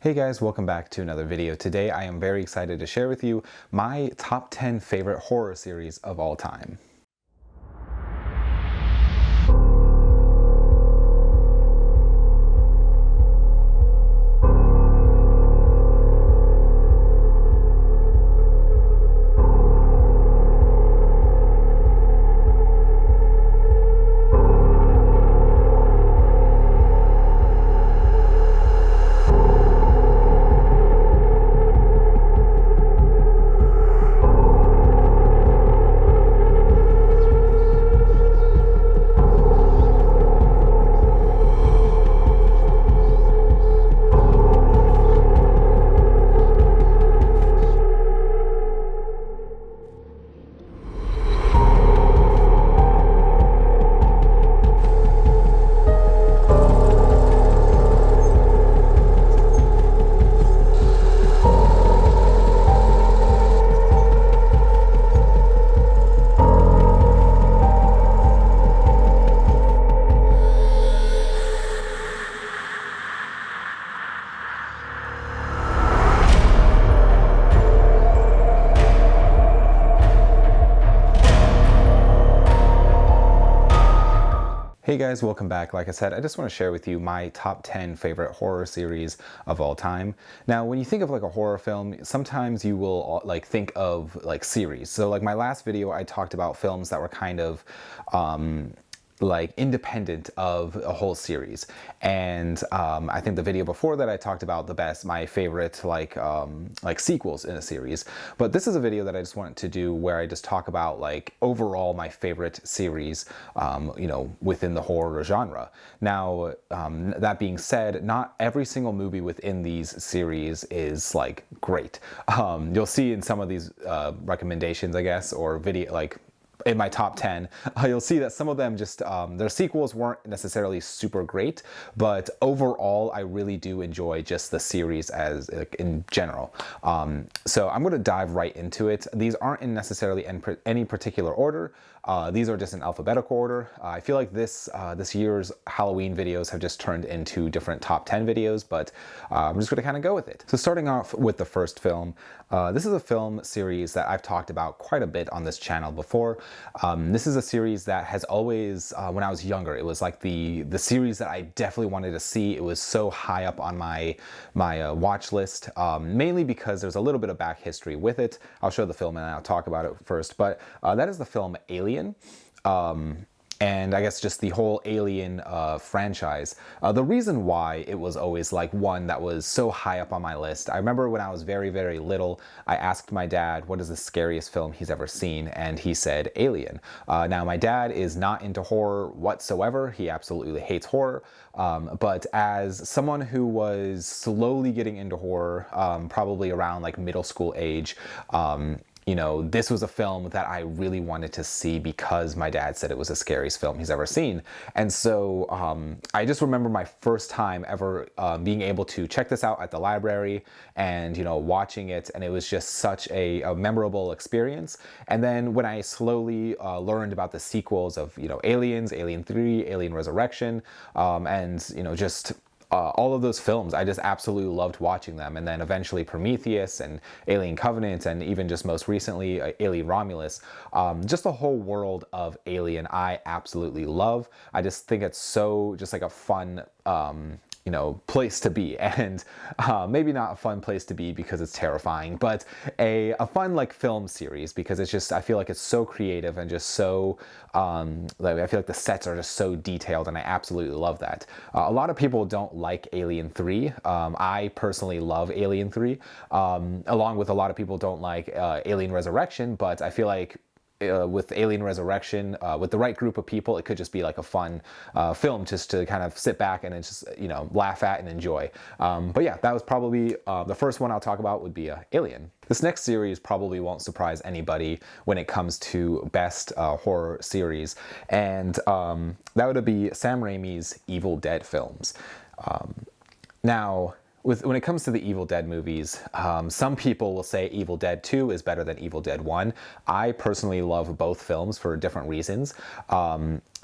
Hey guys, welcome back to another video. Today I am very excited to share with you my top 10 favorite horror series of all time. Hey guys, welcome back. Like I said, I just want to share with you my top 10 favorite horror series of all time. Now, when you think of like a horror film, sometimes you will like think of like series. So like my last video, I talked about films that were kind of like independent of a whole series, and I think the video before that I talked about my favorite like sequels in a series. But this is a video that I just wanted to do where I just talk about like overall my favorite series, within the horror genre. Now, that being said, not every single movie within these series is like great. You'll see in some of these recommendations, I guess, or video like in my top 10, you'll see that some of them just, their sequels weren't necessarily super great, but overall, I really do enjoy just the series as in general. So I'm going to dive right into it. These aren't in necessarily any particular order. These are just in alphabetical order. I feel like this year's Halloween videos have just turned into different top 10 videos, but I'm just going to kind of go with it. So starting off with the first film, this is a film series that I've talked about quite a bit on this channel before. This is a series that has always, when I was younger, it was like the series that I definitely wanted to see. It was so high up on my watch list, mainly because there's a little bit of back history with it. I'll show the film and I'll talk about it first, but that is the film Alien. And I guess just the whole Alien franchise. The reason why it was always like one that was so high up on my list, I remember when I was very, very little, I asked my dad what is the scariest film he's ever seen, and he said Alien. Now my dad is not into horror whatsoever. He absolutely hates horror. But as someone who was slowly getting into horror, probably around like middle school age, this was a film that I really wanted to see because my dad said it was the scariest film he's ever seen. And so I just remember my first time ever being able to check this out at the library and, watching it. And it was just such a memorable experience. And then when I slowly learned about the sequels of, Aliens, Alien 3, Alien Resurrection, and, just all of those films, I just absolutely loved watching them. And then eventually Prometheus and Alien Covenant, and even just most recently Alien Romulus. Just the whole world of Alien I absolutely love. I just think it's so just like a fun place to be, and maybe not a fun place to be because it's terrifying, but a fun like film series because it's just, I feel like it's so creative and just so like I feel like the sets are just so detailed, and I absolutely love that. A lot of people don't like Alien 3. I personally love Alien 3, along with a lot of people don't like Alien Resurrection, but I feel like with Alien Resurrection, with the right group of people, it could just be like a fun film just to kind of sit back and just, laugh at and enjoy. But yeah, that was probably the first one I'll talk about would be Alien. This next series probably won't surprise anybody when it comes to best horror series, and that would be Sam Raimi's Evil Dead films. Now, when it comes to the Evil Dead movies, some people will say Evil Dead 2 is better than Evil Dead 1. I personally love both films for different reasons.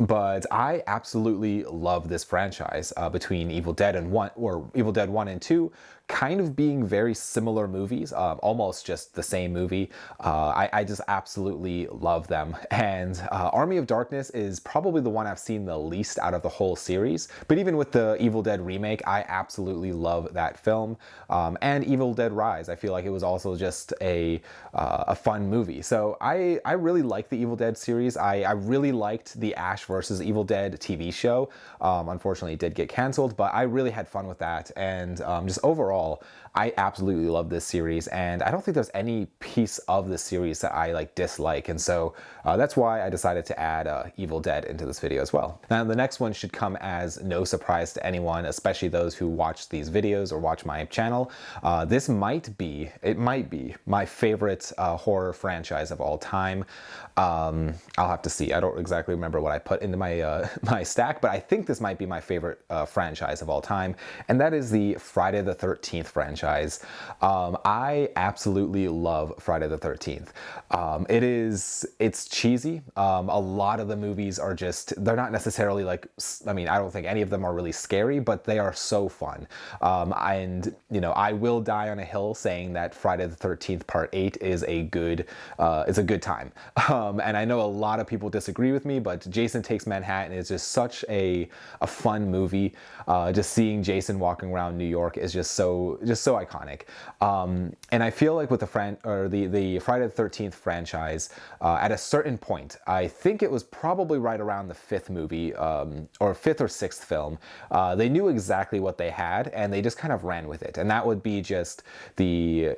But I absolutely love this franchise, between Evil Dead and one, or Evil Dead 1 and 2, kind of being very similar movies, almost just the same movie. I just absolutely love them. And Army of Darkness is probably the one I've seen the least out of the whole series. But even with the Evil Dead remake, I absolutely love that film. And Evil Dead Rise, I feel like it was also just a fun movie. So I really like the Evil Dead series. I really liked the Ash versus Evil Dead TV show. Unfortunately, it did get canceled, but I really had fun with that. And just overall, I absolutely love this series, and I don't think there's any piece of this series that I like dislike, and so that's why I decided to add Evil Dead into this video as well. Now, the next one should come as no surprise to anyone, especially those who watch these videos or watch my channel. This might be my favorite horror franchise of all time. I'll have to see. I don't exactly remember what I put into my my stack, but I think this might be my favorite franchise of all time, and that is the Friday the 13th franchise. I absolutely love Friday the 13th. It's cheesy. A lot of the movies are just, they're not necessarily like, I mean, I don't think any of them are really scary, but they are so fun. And, you know, I will die on a hill saying that Friday the 13th Part 8 is a good time. And I know a lot of people disagree with me, but Jason Takes Manhattan is just such a fun movie. Just seeing Jason walking around New York is just so iconic. And I feel like with the Friday the 13th franchise, at a certain point, I think it was probably right around the fifth movie, or fifth or sixth film, they knew exactly what they had, and they just kind of ran with it. And that would be just the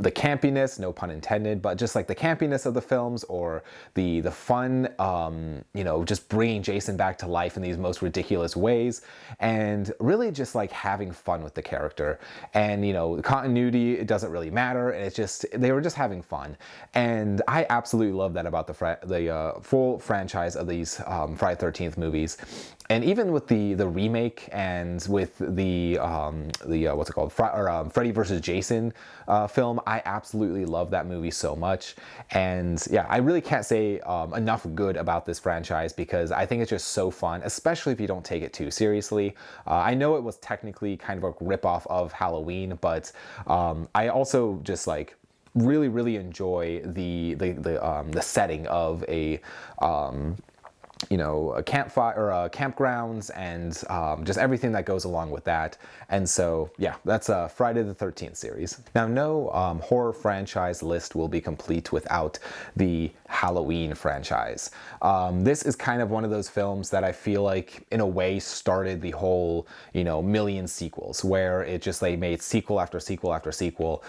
campiness, no pun intended, but just like the campiness of the films, or the fun, just bringing Jason back to life in these most ridiculous ways, and really just like having fun with the character. And the continuity, it doesn't really matter, and it's just, they were just having fun. And I absolutely love that about the full franchise of these Friday the 13th movies. And even with the remake, and with the what's it called, Freddy vs. Jason film, I absolutely love that movie so much. And yeah, I really can't say enough good about this franchise, because I think it's just so fun, especially if you don't take it too seriously. I know it was technically kind of a ripoff of Halloween, but I also just like really enjoy the setting of a campfire, or campgrounds, and just everything that goes along with that. And so yeah, that's a Friday the 13th series. Now, no horror franchise list will be complete without the Halloween franchise. This is kind of one of those films that I feel like in a way started the whole million sequels, where it just like made sequel after sequel after sequel.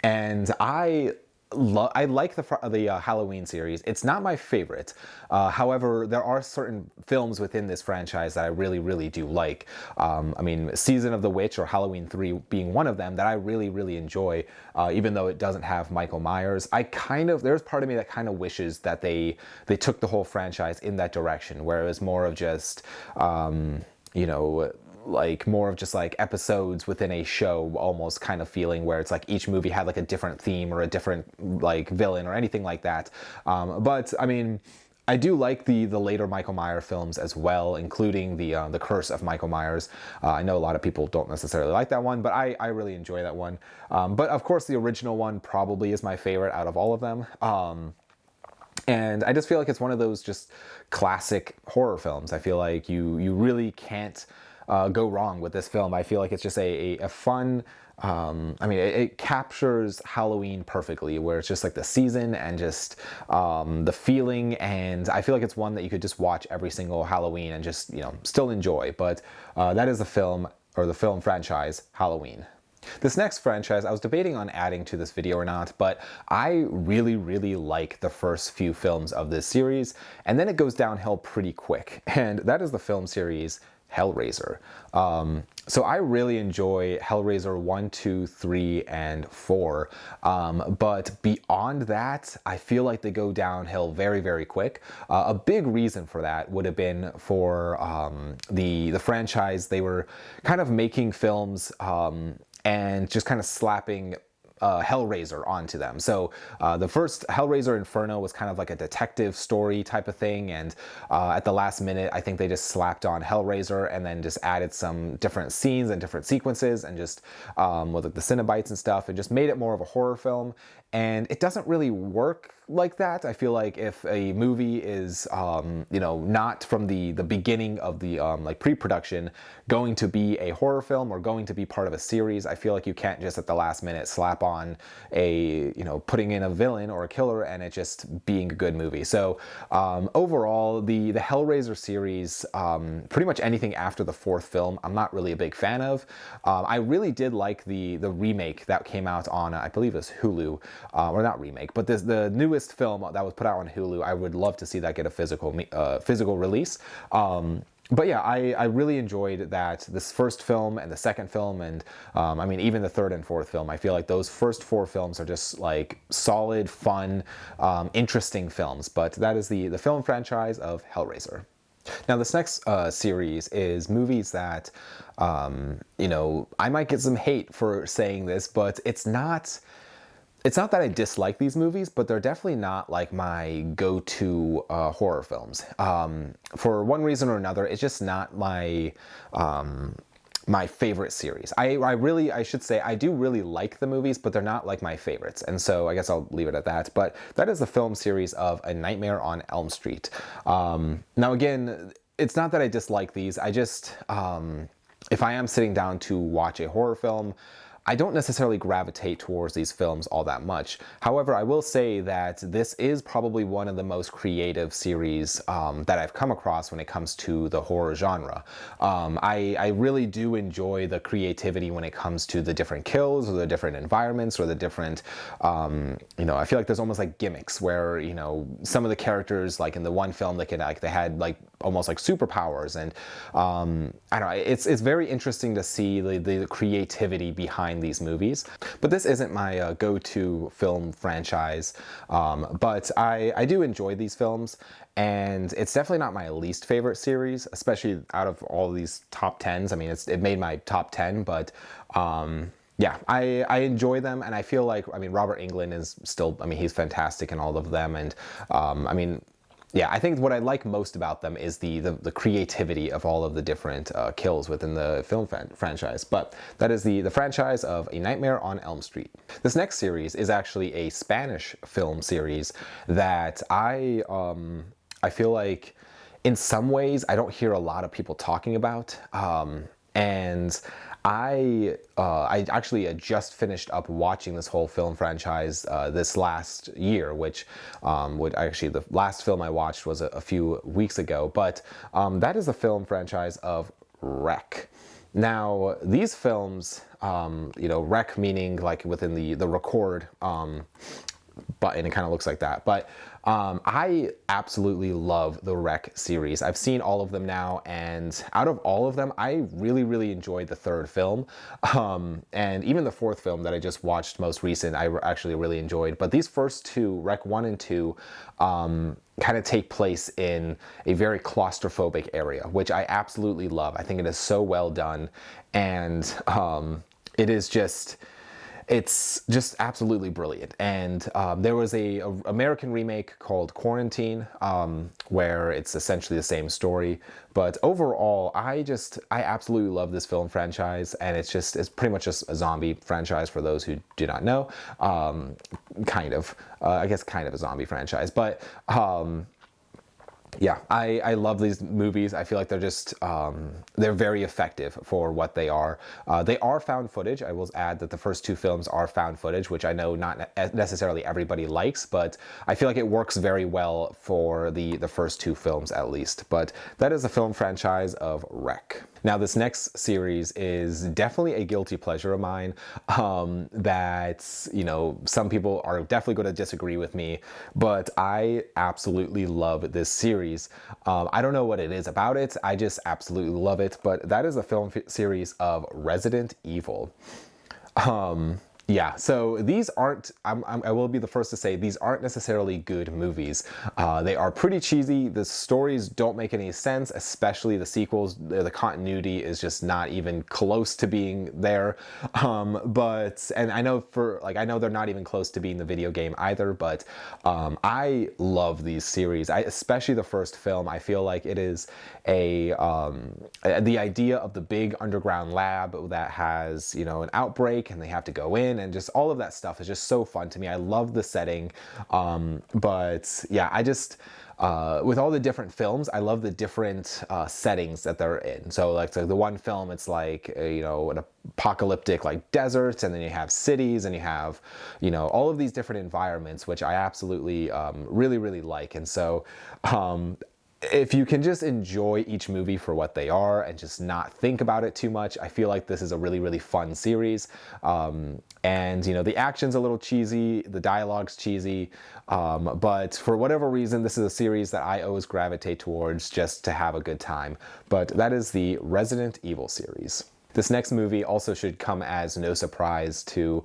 And I like the Halloween series. It's not my favorite. However, there are certain films within this franchise that I really do like. I mean, Season of the Witch, or Halloween 3 being one of them, that I really enjoy, even though it doesn't have Michael Myers. There's part of me that kind of wishes that they took the whole franchise in that direction, where it was more of just, like more of just like episodes within a show, almost kind of feeling, where it's like each movie had like a different theme or a different like villain or anything like that. But I mean, I do like the later Michael Myers films as well, including the Curse of Michael Myers. I know a lot of people don't necessarily like that one, but I really enjoy that one. But of course, the original one probably is my favorite out of all of them. And I just feel like it's one of those just classic horror films. I feel like you really can't go wrong with this film. I feel like it's just a fun, it captures Halloween perfectly, where it's just like the season and just the feeling, and I feel like it's one that you could just watch every single Halloween and just, still enjoy. But that is the film, or the film franchise, Halloween. This next franchise, I was debating on adding to this video or not, but I really like the first few films of this series, and then it goes downhill pretty quick, and that is the film series Hellraiser. So I really enjoy Hellraiser 1, 2, 3, and 4. But beyond that, I feel like they go downhill very quick. A big reason for that would have been for the franchise. They were kind of making films and just kind of slapping Hellraiser onto them. So the first Hellraiser Inferno was kind of like a detective story type of thing, and at the last minute, I think they just slapped on Hellraiser and then just added some different scenes and different sequences and just with like the Cenobites and stuff, and just made it more of a horror film. And it doesn't really work like that. I feel like if a movie is, you know, not from the beginning of the like pre-production going to be a horror film or going to be part of a series, I feel like you can't just at the last minute slap on a, you know, putting in a villain or a killer and it just being a good movie. So overall, the Hellraiser series, pretty much anything after the fourth film, I'm not really a big fan of. I really did like the remake that came out on, I believe it was Hulu. Or not remake, but the newest film that was put out on Hulu. I would love to see that get a physical release. But yeah, I really enjoyed that, this first film and the second film, and I mean, even the third and fourth film. I feel like those first four films are just like solid, fun, interesting films. But that is the film franchise of Hellraiser. Now, this next series is movies that, you know, I might get some hate for saying this, but it's not that I dislike these movies, but they're definitely not like my go-to horror films. For one reason or another, it's just not my my favorite series. I should say I do really like the movies, but they're not like my favorites. And so I guess I'll leave it at that. But that is the film series of A Nightmare on Elm Street. Now again, it's not that I dislike these. I just, if I am sitting down to watch a horror film, I don't necessarily gravitate towards these films all that much. However, I will say that this is probably one of the most creative series that I've come across when it comes to the horror genre. I really do enjoy the creativity when it comes to the different kills or the different environments or the different, you know, I feel like there's almost like gimmicks where, you know, some of the characters, like in the one film, they had like almost like superpowers, and I don't know, it's very interesting to see the creativity behind these movies. But this isn't my go-to film franchise, but I do enjoy these films, and it's definitely not my least favorite series, especially out of all these top 10s. I mean, it made my top 10, but yeah, I enjoy them, and I feel like, I mean, Robert Englund is still, I mean, he's fantastic in all of them, and I mean, yeah, I think what I like most about them is the creativity of all of the different kills within the film franchise. But that is the franchise of A Nightmare on Elm Street. This next series is actually a Spanish film series that I feel like in some ways I don't hear a lot of people talking about. And I actually just finished up watching this whole film franchise this last year, which the last film I watched was a few weeks ago. But that is the film franchise of REC. Now, these films, you know, REC meaning like within the record button, it kind of looks like that. But I absolutely love the REC series. I've seen all of them now, and out of all of them, I really enjoyed the third film, and even the fourth film that I just watched most recent, I actually really enjoyed. But these first two, REC 1 and 2, kind of take place in a very claustrophobic area, which I absolutely love. I think it is so well done, and it's just absolutely brilliant. And there was a American remake called Quarantine, where it's essentially the same story. But overall, I absolutely love this film franchise, and it's pretty much just a zombie franchise for those who do not know. I guess kind of a zombie franchise, but yeah, I love these movies. I feel like they're just, they're very effective for what they are. They are found footage. I will add that the first two films are found footage, which I know not necessarily everybody likes, but I feel like it works very well for the first two films at least. But that is the film franchise of REC. Now, this next series is definitely a guilty pleasure of mine, that, you know, some people are definitely going to disagree with me, but I absolutely love this series. I don't know what it is about it. I just absolutely love it. But that is a film series of Resident Evil. Yeah, so these aren't, I will be the first to say, these aren't necessarily good movies. They are pretty cheesy. The stories don't make any sense, especially the sequels. The continuity is just not even close to being there. And I know I know they're not even close to being the video game either, but I love these series. Especially the first film. I feel like it is the idea of the big underground lab that has, an outbreak and they have to go in, and just all of that stuff is just so fun to me. I love the setting. But yeah, I just, with all the different films, I love the different settings that they're in. So the one film, it's like, an apocalyptic like deserts, and then you have cities, and you have, all of these different environments, which I absolutely really, really like. And so, if you can just enjoy each movie for what they are and just not think about it too much, I feel like this is a really, really fun series. The action's a little cheesy, the dialogue's cheesy, but for whatever reason, this is a series that I always gravitate towards just to have a good time. But that is the Resident Evil series. This next movie also should come as no surprise to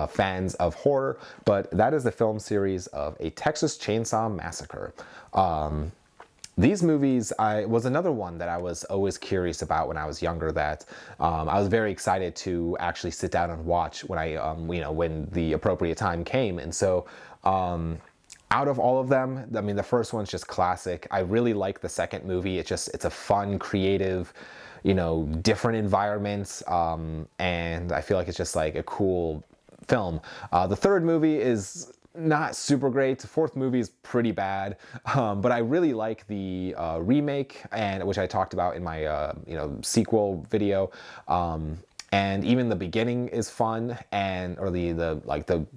fans of horror, but that is the film series of A Texas Chainsaw Massacre. These movies was another one that I was always curious about when I was younger, that I was very excited to actually sit down and watch when the appropriate time came. And so out of all of them, I mean, the first one's just classic. I really like the second movie. It's a fun, creative, different environments. And I feel like it's just like a cool film. The third movie is not super great. The fourth movie is pretty bad, but I really like the remake, which I talked about in my sequel video. And even the beginning is fun, or the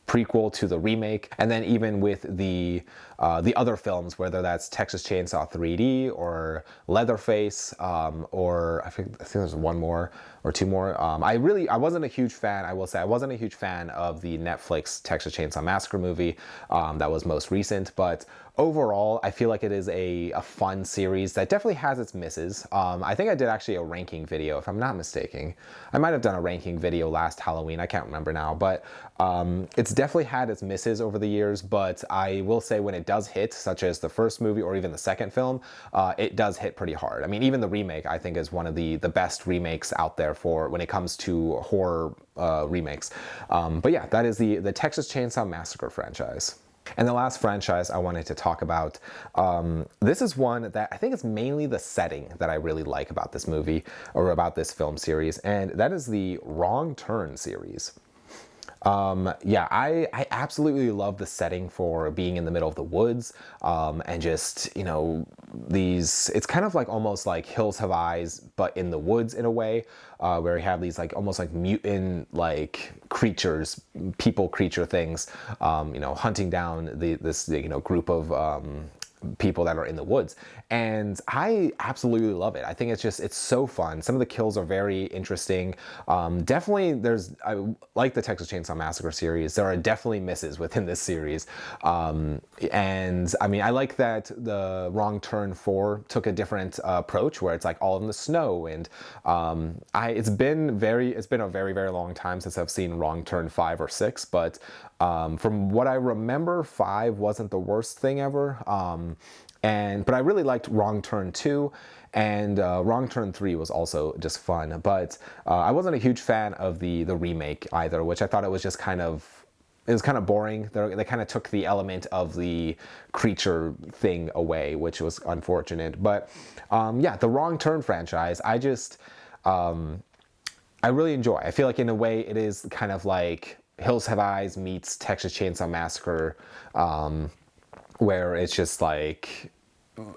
prequel to the remake, and then even with the other films, whether that's Texas Chainsaw 3D or Leatherface, or I think there's one more or two more. I wasn't a huge fan. I will say I wasn't a huge fan of the Netflix Texas Chainsaw Massacre movie that was most recent, but overall, I feel like it is a fun series that definitely has its misses. I think I did actually a ranking video, if I'm not mistaken. I might have done a ranking video last Halloween. I can't remember now, but it's definitely had its misses over the years. But I will say when it does hit, such as the first movie or even the second film, it does hit pretty hard. I mean, even the remake, I think, is one of the best remakes out there for when it comes to horror remakes. But yeah, that is the Texas Chainsaw Massacre franchise. And the last franchise I wanted to talk about, this is one that I think is mainly the setting that I really like about this movie, or about this film series, and that is the Wrong Turn series. I absolutely love the setting for being in the middle of the woods, and just, it's kind of like almost like Hills Have Eyes, but in the woods in a way, where you have these like almost like mutant like creatures, people creature things, hunting down this group of people that are in the woods. And I absolutely love it. I think it's so fun. Some of the kills are very interesting. Definitely I like the Texas Chainsaw Massacre series. There are definitely misses within this series. And I mean, I like that the Wrong Turn 4 took a different approach, where it's like all in the snow. And it's been a very, very long time since I've seen Wrong Turn 5 or 6, but from what I remember, 5 wasn't the worst thing ever. But I really liked Wrong Turn 2, and Wrong Turn 3 was also just fun. But I wasn't a huge fan of the remake either, which I thought it was just kind of boring. They kind of took the element of the creature thing away, which was unfortunate. But the Wrong Turn franchise, I really enjoy. I feel like in a way it is kind of like Hills Have Eyes meets Texas Chainsaw Massacre, where it's just like,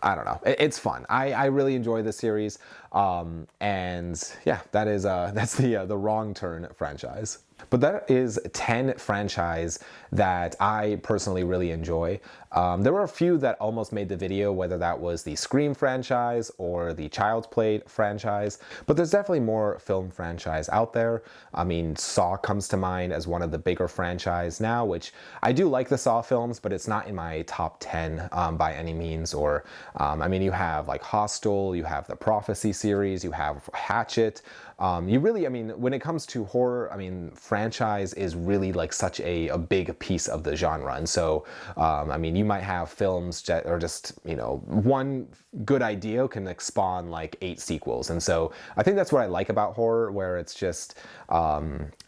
I don't know, it's fun. I really enjoy this series, and yeah, that's the Wrong Turn franchise. But that is 10 franchise that I personally really enjoy. There were a few that almost made the video, whether that was the Scream franchise or the Child's Play franchise, but there's definitely more film franchise out there. I mean, Saw comes to mind as one of the bigger franchise now, which I do like the Saw films, but it's not in my top 10 by any means. Or, I mean, you have like Hostel, you have the Prophecy series, you have Hatchet, you really, I mean, when it comes to horror, I mean, franchise is really like such a big piece of the genre. And so, I mean, you might have films that are just, you know, one good idea can like spawn like 8 sequels. And so I think that's what I like about horror, where it's just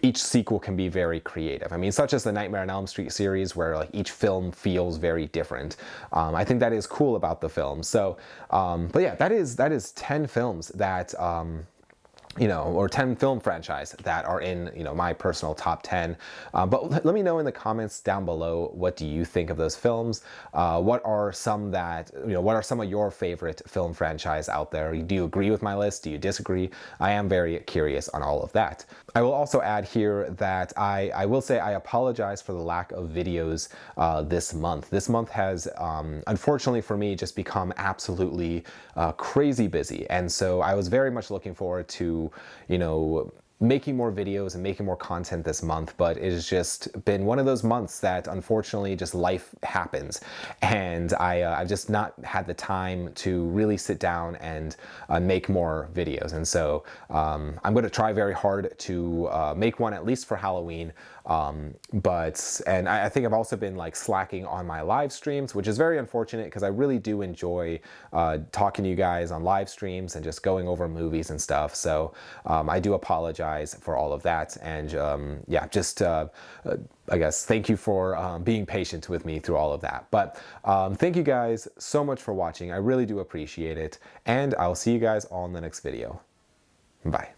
each sequel can be very creative. I mean, such as the Nightmare on Elm Street series, where like each film feels very different. I think that is cool about the film. So, but yeah, that is 10 films that you know, or 10 film franchise that are in, you know, my personal top 10. But let me know in the comments down below, what do you think of those films? What are some that, you know, what are some of your favorite film franchise out there? Do you agree with my list? Do you disagree? I am very curious on all of that. I will also add here that I will say I apologize for the lack of videos this month. This month has, unfortunately for me, just become absolutely crazy busy. And so I was very much looking forward to, you know, making more videos and making more content this month, but it has just been one of those months that unfortunately just life happens, and I've just not had the time to really sit down and make more videos. And so I'm going to try very hard to make one at least for Halloween. And I think I've also been like slacking on my live streams, which is very unfortunate because I really do enjoy talking to you guys on live streams and just going over movies and stuff. So I do apologize for all of that. And yeah, just I guess thank you for being patient with me through all of that. But thank you guys so much for watching. I really do appreciate it. And I'll see you guys all in the next video. Bye.